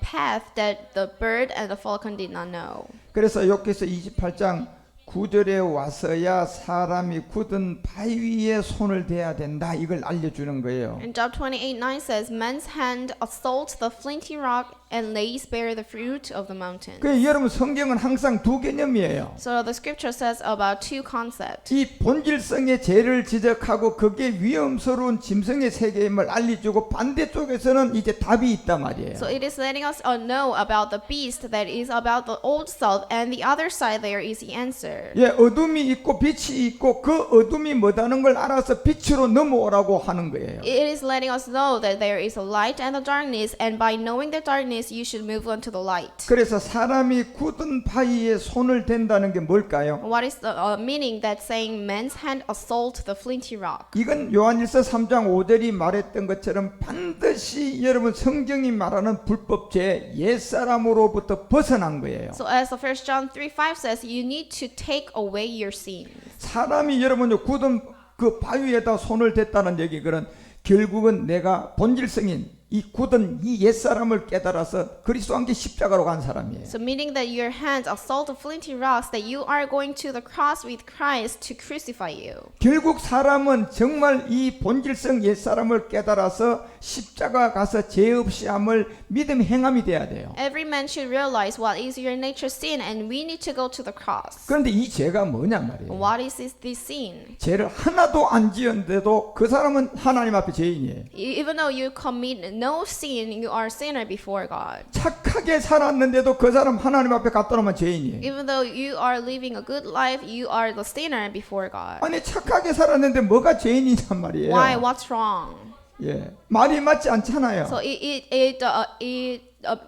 path that the bird and the falcon did not know. 그래서 욥기서 28장 9절에 와서야 사람이 굳은 바위 위에 손을 대야 된다. 이걸 알려주는 거예요. And Job 28:9 says, "Man's hand assaults the flinty rock and lays bare the fruit of the mountain." 그 여러분 성경은 항상 2 개념이에요. So the scripture says about 2 concepts. 이 본질성의 죄를 지적하고 그게 위험스러운 짐승의 세계임을 알려주고 반대쪽에서는 이제 답이 있단 말이에요. So it is letting us know about the beast that is about the old self, and the other side there is the answer. desert. 예, 어둠이 있고 빛이 있고 그 어둠이 뭐다는 걸 알아서 빛으로 넘어오라고 하는 거예요. It is letting us know that there is a light and a darkness, and by knowing the darkness, you should move on to the light. 그래서 사람이 굳은 바위에 손을 댄다는 게 뭘까요? What is the meaning that saying man's hand assault the flinty rock? 이건 요한일서 3장 5절이 말했던 것처럼 반드시 여러분 성경이 말하는 불법죄 옛사람으로부터 벗어난 거예요. So as the 1 John 3:5 says, you need to take away your sins. 사람이 여러분 굳은 그 바위에다 손을 댔다는 얘기는 결국은 내가 본질성인 이 굳은 이 옛사람을 깨달아서 그리스도와 함께 십자가로 간 사람이에요. So meaning that your hands assault the flinty rocks, that you are going to the cross with Christ to crucify you. 결국 사람은 정말 이 본질성 옛사람을 깨달아서 십자가 가서 죄 없이 함을 믿음 행함이 돼야 돼요. Every man should realize what is your nature sin, and we need to go to the cross. 그런데 이 죄가 뭐냐 말이에요. What is this sin? 죄를 하나도 안 지었는데도 그 사람은 하나님 앞에 죄인이에요. Even though you commit no sin, you are a sinner before God. 착하게 살았는데도 그 사람 하나님 앞에 갖다 놓으면 죄인이에요. Even though you are living a good life, you are the sinner before God. 아니 착하게 살았는데 뭐가 죄인이냔 말이에요. Why? What's wrong? 예, 말이 맞지 않잖아요. So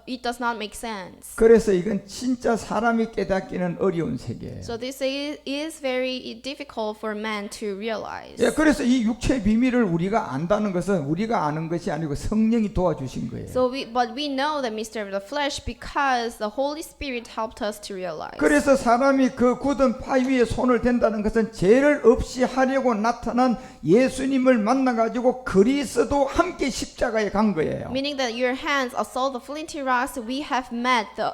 it does not make sense. 그래서 이건 진짜 사람이 깨닫기는 어려운 세계예요. So this is very difficult for man to realize. 예, 그래서 이 육체의 비밀을 우리가 안다는 것은 우리가 아는 것이 아니고 성령이 도와주신 거예요. So but we know the mystery of the flesh because the Holy Spirit helped us to realize. 그래서 사람이 그 굳은 바위 위에 손을 댄다는 것은 죄를 없이 하려고 나타난 예수님을 만나가지고 그리스도 함께 십자가에 간 거예요. Meaning that your hands assault the flinty rocks. We have met the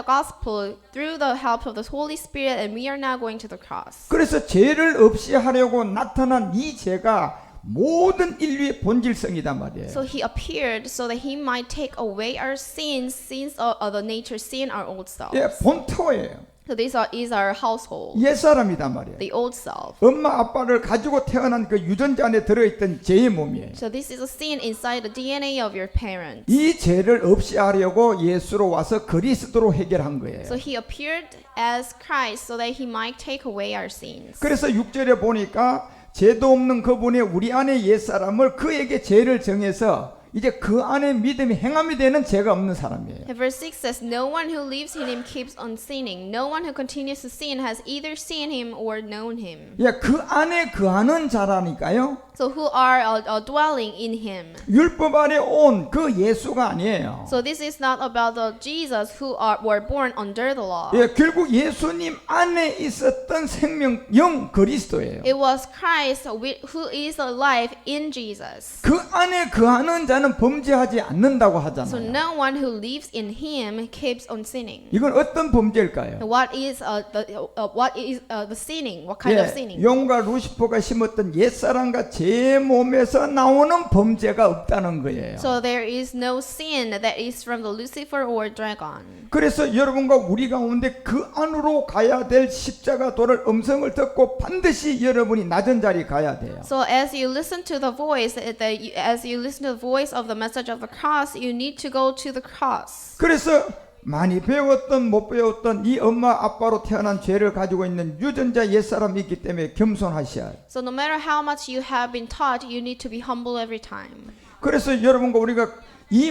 gospel through the help of the Holy Spirit, and we are now going to the cross. 그래서 죄를 없이 하려고 나타난 이 죄가 모든 인류의 본질성이단 말이에요. So he appeared so that he might take away our sins of the nature sin, our old self. 예, 본토예요. So this is our household, 옛사람이단 말이에요. the old self. 엄마 아빠를 가지고 태어난 그 유전자 안에 들어있던 죄의 몸이에요. So this is a sin inside the DNA of your parents. 이 죄를 없이 하려고 예수로 와서 그리스도로 해결한 거예요. So he appeared as Christ so that he might take away our sins. 그래서 6절에 보니까 죄도 없는 그분이 우리 안에 옛사람을 그에게 죄를 정해서 이제 그 안에 믿음이 행함이 되는 죄가 없는 사람이에요. Verse 6 says, No one who lives in him keeps on sinning. No one who continues to sin has either seen him or known him. 예, 그 안에 거하는 자라니까요. So who are dwelling in him. 율법 아래 온 그 예수가 아니에요. So this is not about the Jesus who were born under the law. 예, 결국 예수님 안에 있었던 생명 영 그리스도예요. It was Christ who is alive in Jesus. 그 안에 거하는 자는 범죄하지 않는다고 So 하잖아요. no one who lives in him keeps on sinning. 이건 어떤 범죄일까요? What is the sinning? What kind of sinning? 용과 루시퍼가 심었던 옛사람과 제 몸에서 나오는 범죄가 없다는 거예요. So there is no sin that is from the Lucifer or dragon. 그래서 여러분과 우리 가운데 그 안으로 가야 될 십자가 도를 음성을 듣고 반드시 여러분이 낮은 자리 가야 돼요. So as you listen to the voice, as you listen to the voice of the message of the cross, you need to go to the cross. 그래서 많이 배웠던 못 배웠던 이 엄마 아빠로 태어난 죄를 가지고 있는 유전자 옛사람이 있기 때문에 겸손하셔야 해요. So no matter how much you have been taught, you need to be humble every time. 그래서 여러분과 우리가 이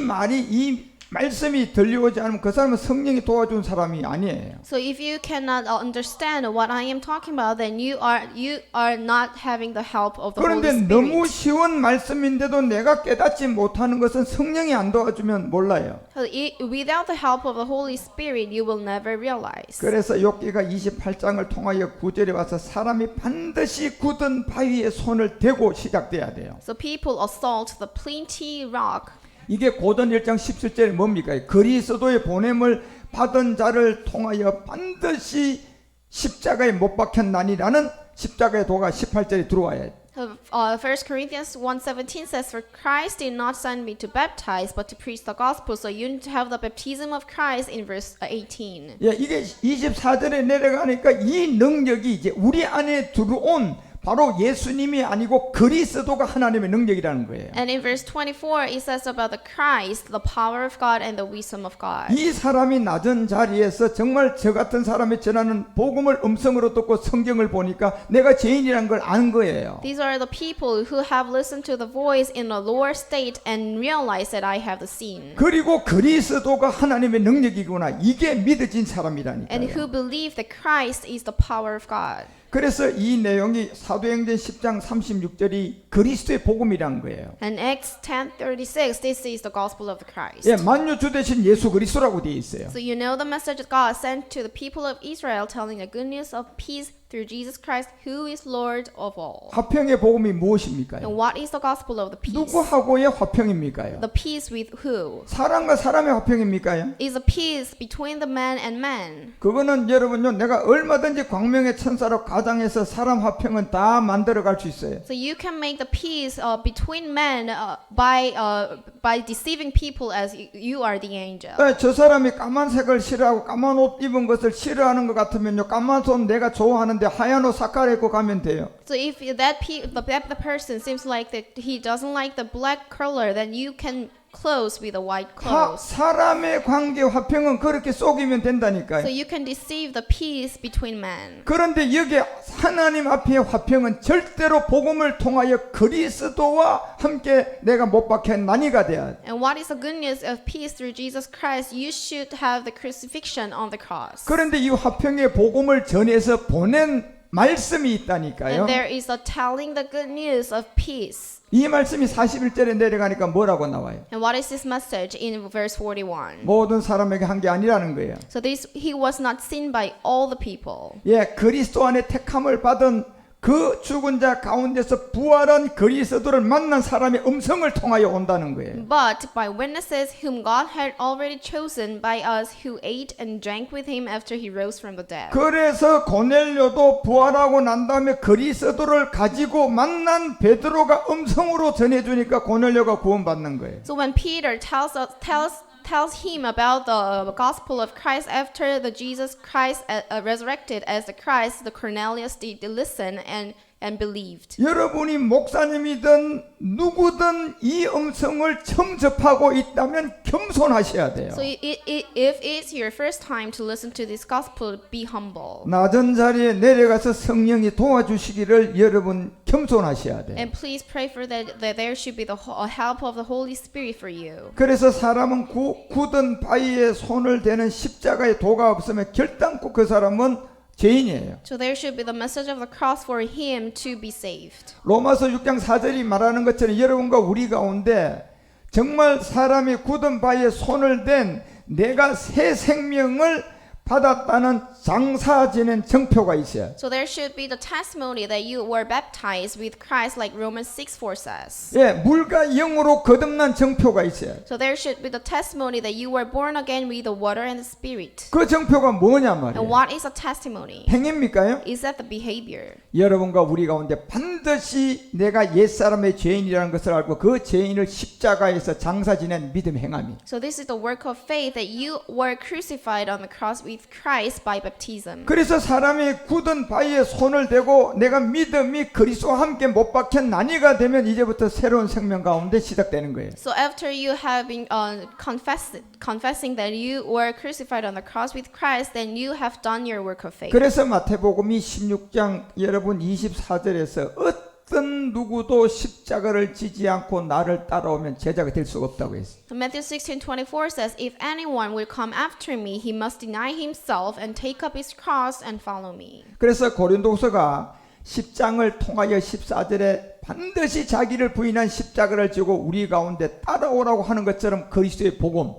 말씀이 들려오지 않으면 그 사람은 성령이 도와준 사람이 아니에요. So if you cannot understand what I am talking about, then you are not having the help of the Holy 그런데 Spirit. 너무 쉬운 말씀인데도 내가 깨닫지 못하는 것은 성령이 안 도와주면 몰라요. So without the help of the Holy Spirit, you will never realize. 그래서 욥기가 28장을 통하여 9절에 와서 사람이 반드시 굳은 바위에 손을 대고 시작돼야 돼요. So people assault the flinty rock. 이게 고전 1장 17절에 뭡니까? 그리스도의 보냄을 받은 자를 통하여 반드시 십자가에 못 박혔나니라는 십자가의 도가 18절에 들어와야 해요. 1 Corinthians 1:17 says, For Christ did not send me to baptize, but to preach the gospel. So you need to have the baptism of Christ in verse 18. 예, 이게 24절에 내려가니까 이 능력이 이제 우리 안에 들어온 바로 예수님이 아니고 그리스도가 하나님의 능력이라는 거예요. And in verse 24, it says about the Christ, the power of God and the wisdom of God. 이 사람이 낮은 자리에서 정말 저 같은 사람이 전하는 복음을 음성으로 듣고 성경을 보니까 내가 죄인이라는 걸 아는 거예요. These are the people who have listened to the voice in a lower state and realized that I have the sin. 그리고 그리스도가 하나님의 능력이구나. 이게 믿어진 And 사람이라니까요. who believe that Christ is the power of God. 그래서 이 내용이 사도행전 10장 36절이 그리스도의 복음이란 거예요. And Acts 10:36, this is the gospel of the Christ. 예, 만유 주 대신 예수 그리스도라고 되어 있어요. So you know the message that God sent to the people of Israel, telling the good news of peace through Jesus Christ, who is Lord of all. 화평의 복음이 무엇입니까? And what is the gospel of the peace? 누구하고의 화평입니까요? The peace with who? 사람과 사람의 화평입니까요? Is a peace between the man and man. 그거는 여러분요, 내가 얼마든지 광명의 천사로 가장해서 사람 화평은 다 만들어 갈 수 있어요. So you can make the peace between men by deceiving people as you are the angel. 저 사람이 까만색을 싫어하고 까만 옷 입은 것을 싫어하는 것 같으면요, 까만 옷 내가 좋아하는데 하얀 옷 삭갈 입고 가면 돼요. So if the person seems like that he doesn't like the black color, then you can clothes with the white clothes. 사람의 관계 화평은 그렇게 속이면 된다니까요. So you can deceive the peace between men. 그런데 여기 하나님 앞의 화평은 절대로 복음을 통하여 그리스도와 함께 내가 못 박혀 난이가 돼야 돼. And what is the good news of peace through Jesus Christ? You should have the crucifixion on the cross. 그런데 이 화평의 복음을 전해서 보낸 말씀이 있다니까요. And there is a telling the good news of peace. 이 말씀이 41절에 내려가니까 뭐라고 나와요? And what is this message in verse 41? 모든 사람에게 한 게 아니라는 거예요. So this he was not seen by all the people. 예, 그리스도 안에 택함을 받은 그 죽은 자 가운데서 부활한 그리스도를 만난 사람의 음성을 통하여 온다는 거예요. But by witnesses whom God had already chosen by us who ate and drank with him after he rose from the dead. 그래서 고넬료도 부활하고 난 다음에 그리스도를 가지고 만난 베드로가 음성으로 전해주니까 고넬료가 구원받는 거예요. So when Peter tells him about the gospel of Christ after the Jesus Christ resurrected as the Christ, the Cornelius did listen and believed. 여러분이 목사님이든 누구든 이 음성을 처음 접하고 있다면 겸손하셔야 돼요. So if it's your first time to listen to this gospel, be humble. 낮은 자리에 내려가서 성령이 도와주시기를 여러분 겸손하셔야 돼요. And please pray for that there should be the help of the Holy Spirit for you. 그래서 사람은 굳은 바위에 손을 대는 십자가에 도가 없으면 결단코 그 사람은 죄인이에요. So there should be the message of the cross for him to be saved. 로마서 6장 4절이 말하는 것처럼 여러분과 우리 가운데 정말 사람이 굳은 바위에 손을 댄 내가 새 생명을 받았다는 장사 지낸 정표가 있어요. So there should be the testimony that you were baptized with Christ, like Romans 6:4 says. 예, 물과 영으로 거듭난 정표가 있어요. So there should be the testimony that you were born again with the water and the Spirit. 그 정표가 뭐냐 And 말이에요. what is a testimony? 행위입니까요? Is that the behavior? 여러분과 우리 가운데 반드시 내가 옛사람의 죄인이라는 것을 알고 그 죄인을 십자가에서 장사 지낸 믿음 행함이. So this is the work of faith that you were crucified on the cross with Christ by baptism. 그래서 사람이 굳은 바위에 손을 대고 내가 믿음이 그리스도와 함께 못 박혀 난이가 되면 이제부터 새로운 생명 가운데 시작되는 거예요. So after you have been confessing that you were crucified on the cross with Christ, then you have done your work of faith. 그래서 마태복음이 16장 여러분 24절에서 어떤 누구도 십자가를 지지 않고 나를 따라오면 제자가 될 수가 없다고 했어요. So Matthew 16:24 says, "If anyone will come after me, he must deny himself and take up his cross and follow me." 그래서 고린도서가 10장을 통하여 14절에 반드시 자기를 부인한 십자가를 지고 우리 가운데 따라오라고 하는 것처럼 그리스도의 복음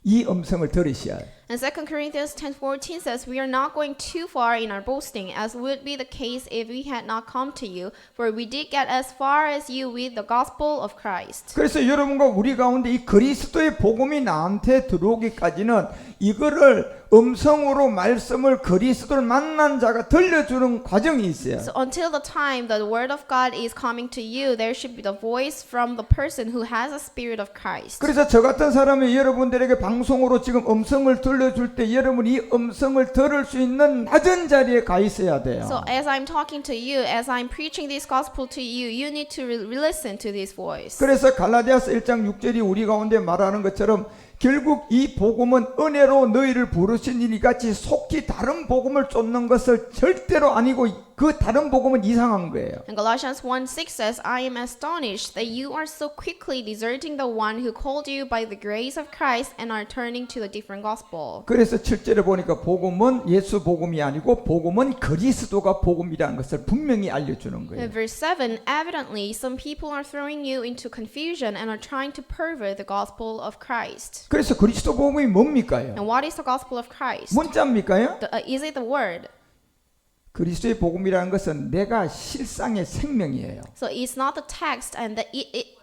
이 음성을 들으셔야 해요. And 2 Corinthians 10:14 says, "We are not going too far in our boasting, as would be the case if we had not come to you, for we did get as far as you with the gospel of Christ." 그래서 여러분과 우리 가운데 이 그리스도의 복음이 나한테 들어오기까지는 이거를 음성으로 말씀을 그리스도를 만난 자가 들려주는 과정이 있어요. So until the time the word of God is coming to you, there should be the voice from the person who has a spirit of Christ. 그래서 저 같은 사람이 여러분들에게 방송으로 지금 음성을 들려 불러줄 때 여러분이 이 음성을 들을 수 있는 낮은 자리에 가 있어야 돼요. So as I'm talking to you, as I'm preaching this gospel to you, you need to listen to this voice. 그래서 갈라디아서 1장 6절이 우리 가운데 말하는 것처럼 결국 이 복음은 은혜로 너희를 부르신 이니 같이 속히 다른 복음을 쫓는 것을 절대로 아니고 그 다른 복음은 이상한 거예요. And Galatians 1:6 says, I am astonished that you are so quickly deserting the one who called you by the grace of Christ and are turning to a different gospel. 그래서 7절에 보니까 복음은 예수 복음이 아니고 복음은 그리스도가 복음이라는 것을 분명히 알려주는 거예요. In verse 7, evidently some people are throwing you into confusion and are trying to pervert the gospel of Christ. 그래서 그리스도 복음이 뭡니까요? And what is the gospel of Christ? 문자입니까요? Is it the word? 그리스도의 복음이라는 것은 내가 실상의 생명이에요. So it's not the text, and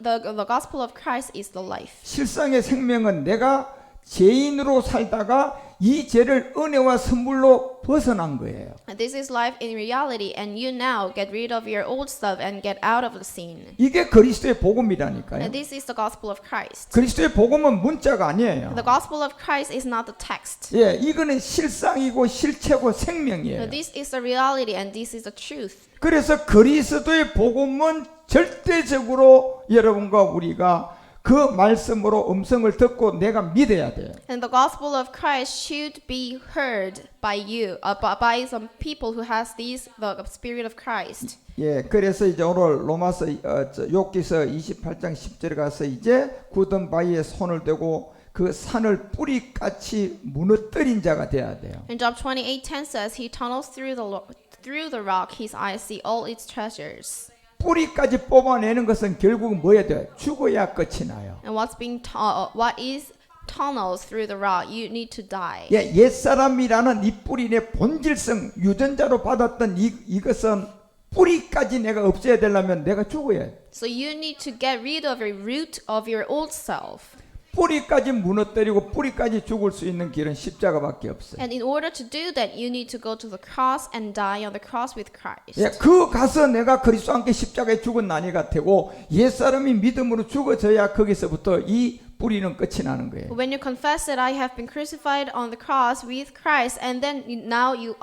the gospel of Christ is the life. 실상의 생명은 내가 죄인으로 살다가 이 죄를 은혜와 선물로 벗어난 거예요. And this is life in reality, and you now get rid of your old stuff and get out of the sin. 이게 그리스도의 복음이라니까요. And this is the gospel of Christ. 그리스도의 복음은 문자가 아니에요. The gospel of Christ is not the text. 예, 이거는 실상이고 실체고 생명이에요. So this is the reality, and this is the truth. 그래서 그리스도의 복음은 절대적으로 여러분과 우리가 그 말씀으로 음성을 듣고 내가 믿어야 돼요. And the gospel of Christ should be heard by you, by some people who has the spirit of Christ. 예, 그래서 이제 오늘 로마서 욥기서 28장 10절에 가서 이제 굳은 바위에 손을 대고 그 산을 뿌리같이 무너뜨린 자가 돼야 돼요. And Job 28:10 says, He tunnels through the rock, His eyes see all its treasures. 뿌리까지 뽑아내는 것은 결국은 뭐야 돼요? 죽어야 끝이 나요. And what is tunnels through the rock? You need to die. 예, 옛사람이라는 이 뿌리의 본질성 유전자로 받았던 이것은 뿌리까지 내가 없애야 되려면 내가 죽어야 해. So you need to get rid of your root of your old self. 뿌리까지 무너뜨리고 뿌리까지 죽을 수 있는 길은 십자가밖에 없어요. And in order to do that, you need to go to the cross and die on the cross with Christ. 예, 그 가서 내가 그리스도와 함께 십자가에 죽은 나니가 되고 옛사람이 믿음으로 죽어져야 거기서부터 이 뿌리는 끝이 나는 거예요. When you confess that I have been crucified on the cross with Christ, and then now you're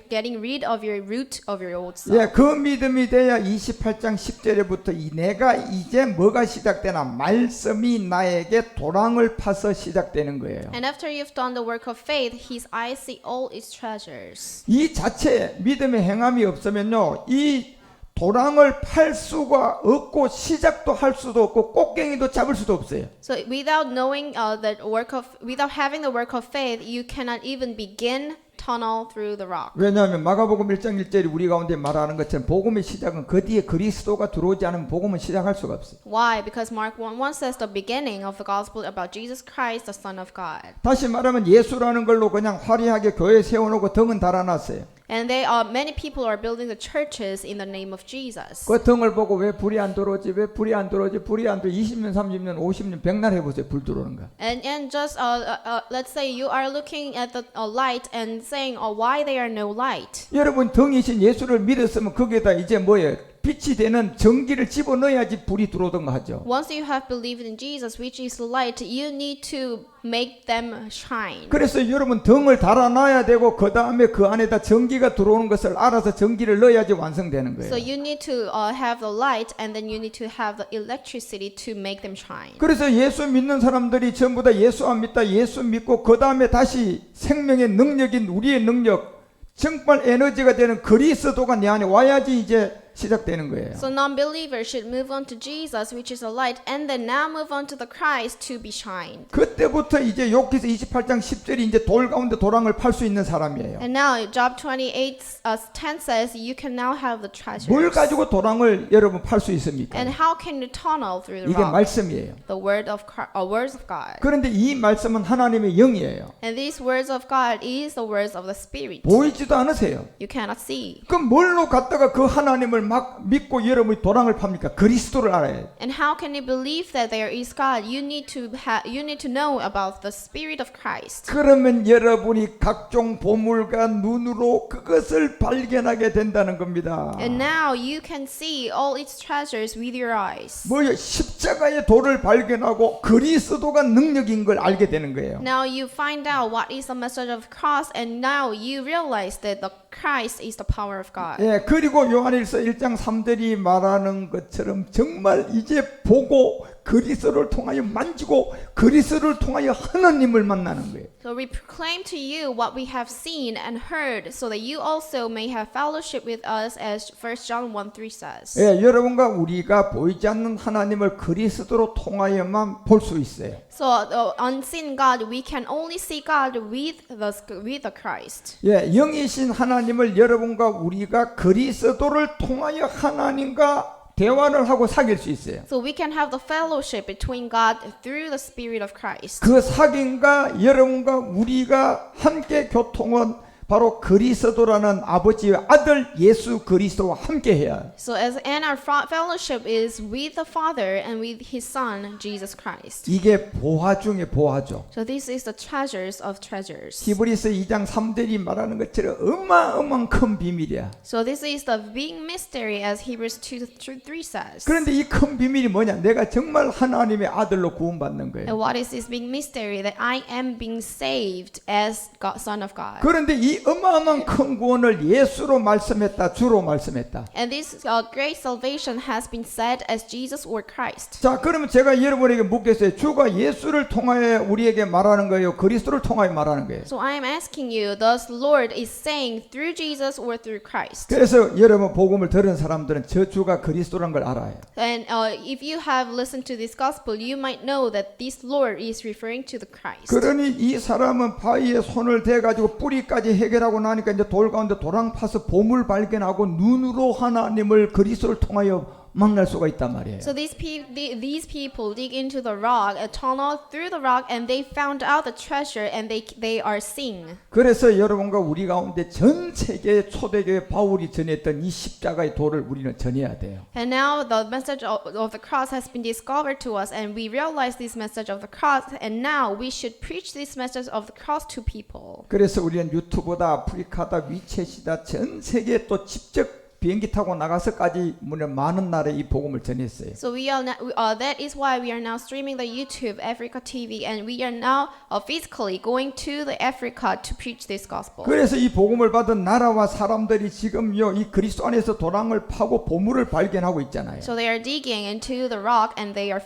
getting rid of your root of your old self. 예, 그 믿음이 돼야 28장 10절에부터 내가 이제 뭐가 시작되나 말씀이 나에게 도랑을 파서 시작되는 거예요. And after you've done the work of faith, His eyes see all its treasures. 이 자체 믿음의 행함이 없으면요, 이 도랑을 팔 수가 없고 시작도 할 수도 없고 꽃갱이도 잡을 수도 없어요. So without knowing without having the work of faith, you cannot even begin tunnel through the rock. 왜냐하면 마가복음 1장 1절이 우리 가운데 말하는 것처럼 복음의 시작은 그 뒤에 그리스도가 들어오지 않으면 복음은 시작할 수가 없어요. Why? Because Mark 1:1 says the beginning of the gospel about Jesus Christ, the Son of God. 다시 말하면 예수라는 걸로 그냥 화려하게 교회 세워놓고 등은 달아놨어요. And many people are building the churches in the name of Jesus. 그 등을 보고 왜 불이 안 들어오지? 왜 불이 안 들어오지? 불이 안 들어. 20년, 30년, 50년, 100날 해보세요. 불 들어오는 거. And just let's say you are looking at the light and saying, why there are no light? 여러분 등이신 예수를 믿었으면 거기에다 이제 뭐예요? 빛이 되는 전기를 집어넣어야지 불이 들어오던가 하죠. Once you have believed in Jesus, which is light, you need to make them shine. 그래서 여러분 등을 달아놔야 되고 그 다음에 그 안에다 전기가 들어오는 것을 알아서 전기를 넣어야지 완성되는 거예요. So you need to have the light, and then you need to have the electricity to make them shine. 그래서 예수 믿는 사람들이 전부 다 예수 안 믿다 예수 믿고 그 다음에 다시 생명의 능력인 우리의 능력 정말 에너지가 되는 그리스도가 내 안에 와야지 이제 시작되는 거예요. So non-believers should move on to Jesus, which is a light, and then now move on to the Christ to be shined. 그때부터 이제 욥기서 28장 10절이 이제 돌 가운데 도랑을 팔 수 있는 사람이에요. And now Job 28:10 says you can now have the treasures. 뭘 가지고 도랑을 여러분 팔 수 있습니까? And how can you tunnel through the 이게 rock? 말씀이에요. The words of God. 그런데 이 말씀은 하나님의 영이에요. And these words of God is the words of the Spirit. 보이지도 않으세요. You cannot see. 그럼 뭘로 갖다가 그 하나님을 막 믿고 여러분이 도랑을 팝니까? 그리스도를 알아야 돼요. And how can you believe that there is God? You need to know about the Spirit of Christ. 그러면 여러분이 각종 보물과 눈으로 그것을 발견하게 된다는 겁니다. And now you can see all its treasures with your eyes. 뭐요? 십자가의 도를 발견하고 그리스도가 능력인 걸 알게 되는 거예요. Now you find out what is the message of the cross, and now you realize that the Christ is the power of God. 예, 그리고 요한일서 1장 3절이 말하는 것처럼 정말 이제 보고 그리스도를 통하여 만지고 그리스도를 통하여 하나님을 만나는 거예요. So we proclaim to you what we have seen and heard, so that you also may have fellowship with us, as 1 John 1:3 says. 예, 여러분과 우리가 보이지 않는 하나님을 그리스도로 통하여만 볼 수 있어요. So unseen God, we can only see God with the Christ. 예, 영이신 하나님을 여러분과 우리가 그리스도를 통하여 하나님과 대화를 하고 사귈 수 있어요. So we can have the fellowship between God through the Spirit of Christ. 그 사귐과 여러분과 우리가 함께 교통은 바로 그리스도라는 아버지의 아들 예수 그리스도와 함께 해야. So and our fellowship is with the Father and with His Son Jesus Christ. 이게 보화 중에 보화죠. So this is the treasures of treasures. 히브리서 2장 3절이 말하는 것처럼 어마어마한 큰 비밀이야. So this is the big mystery, as Hebrews 2:3 says. 그런데 이 큰 비밀이 뭐냐? 내가 정말 하나님의 아들로 구원받는 거예요. And what is this big mystery? That I am being saved as God, Son of God. 그런데 이 어마어마한 큰 구원을 예수로 말씀했다, 주로 말씀했다. And this great salvation has been said as Jesus or Christ. 자, 그러면 제가 여러분에게 묻겠어요. 주가 예수를 통하여 우리에게 말하는 거예요? 그리스도를 통하여 말하는 거예요? So I am asking you, does Lord is saying through Jesus or through Christ? 그래서 여러분 복음을 들은 사람들은 저 주가 그리스도란 걸 알아요. And if you have listened to this gospel, you might know that this Lord is referring to the Christ. 그러니 이 사람은 바위에 손을 대가지고 뿌리까지 해결하고 나니까 이제 돌 가운데 도랑 파서 보물 발견하고 눈으로 하나님을 그리스도를 통하여 만날 수가 있단 말이에요. So these people dig into the rock, a tunnel through the rock, and they found out the treasure, and they are seeing. 그래서 여러분과 우리 가운데 전 세계 초대교회 바울이 전했던 이 십자가의 도를 우리는 전해야 돼요. And now the message of the cross has been discovered to us, and we realize this message of the cross, and now we should preach this message of the cross to people. 그래서 우리는 유튜브다, 아프리카다, 위챗이다, 전 세계에 또 직접 비행기 타고 나가서까지 많은 나라에 이 복음을 전했어요. So that is why we are now streaming the YouTube Africa TV, and we are now physically going to the Africa to preach this gospel. 그래서 이 복음을 받은 나라와 사람들이 지금요 이 그리스도 안에서 도랑을 파고 보물을 발견하고 있잖아요. So they are digging into the rock, and they are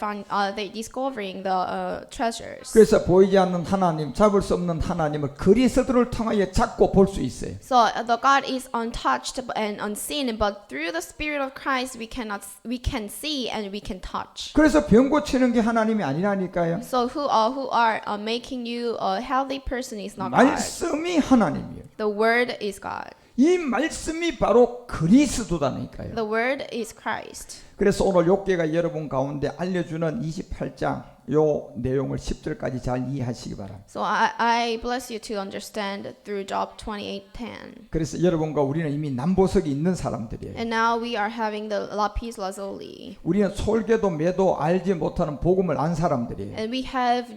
they discovering the treasures. 그래서 보이지 않는 하나님, 잡을 수 없는 하나님을 그리스도를 통하여 잡고 볼 수 있어요. So the God is untouched and unseen, but through the Spirit of Christ we can see and we can touch. 그래서 병 고치는 게 하나님이 아니라니까요. So who are making you a healthy person is not God. 말씀이 하나님이에요. The Word is God. 이 말씀이 바로 그리스도다니까요. The Word is Christ. 그래서 오늘 욥기가 여러분 가운데 알려주는 28장 요 내용을 10절까지 잘 이해하시기 바랍니다. So I bless you to understand through Job 28:10. 그래서 여러분과 우리는 이미 남보석이 있는 사람들이에요. And now we are having the lapis lazuli. 우리는 솔개도 매도 알지 못하는 복음을 안 사람들이에요. And we have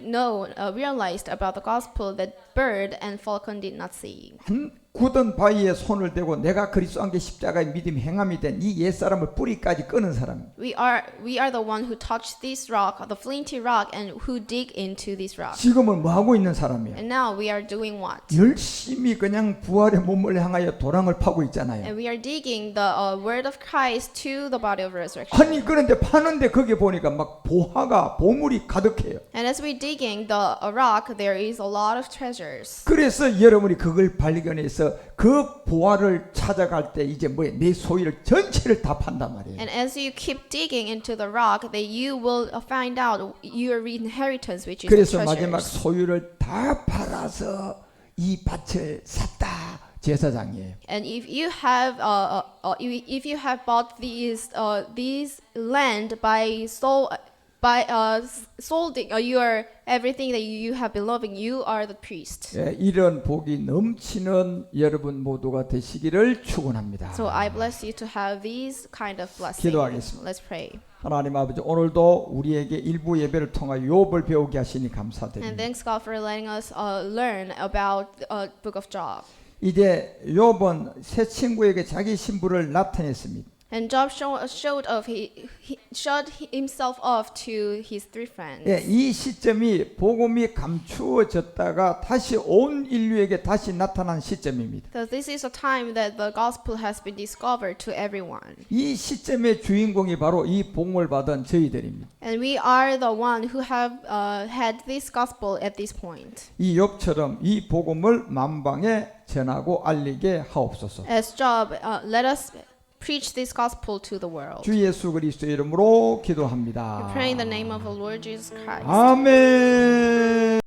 realized about the gospel that bird and falcon did not see. 한 굳은 바위에 손을 대고 내가 그리스도 안개 십자가의 믿음 행함이 된 이 옛사람을 뿌리까지 끄는 사람. We are the one who touched this rock, the flinty rock, and who dig into this rock. 지금은 뭐 하고 있는 사람이에요? And now we are doing what? 열심히 그냥 부활의 몸을 향하여 도랑을 파고 있잖아요. And we are digging the word of Christ to the body of resurrection. 아니 그런데 파는데 거기 보니까 막 보물이 가득해요. And as we're digging the rock, there is a lot of treasures. 그래서 여러분이 그걸 발견해서 그 보화를 찾아갈 때 이제 내 소유를 전체를 다 판단 말이에요. And as you keep digging into the rock, that you will find out your inheritance, which is the 그래서 마지막 treasures. 소유를 다 팔아서 이 밭을 샀다. 제사장이에요. And if you have bought this land by by solding, you are everything that you have been loving. You are the priest. 예, 이런 복이 넘치는 여러분 모두가 되시기를 축원합니다. So I bless you to have these kind of blessings. 기도하겠습니다. Let's pray. 하나님 아버지, 오늘도 우리에게 일부 예배를 통하여 욥을 배우게 하시니 And 감사드립니다. thanks God for letting us learn about Book of Job. 이제 욥은 새 친구에게 자기 신부를 나타냈습니다. And Job showed himself off to his three friends. 예, 이 시점이 복음이 감추어졌다가 다시 온 인류에게 다시 나타난 시점입니다. So this is a time that the gospel has been discovered to everyone. 이 시점의 주인공이 바로 이 복음을 받은 저희들입니다. And we are the one who have had this gospel at this point. 이 욥처럼 이 복음을 만방에 전하고 알리게 하옵소서. As Job, let us preach this gospel to the world. 주 예수 그리스도의 이름으로 기도합니다. We pray in the name of the Lord Jesus Christ. 아멘.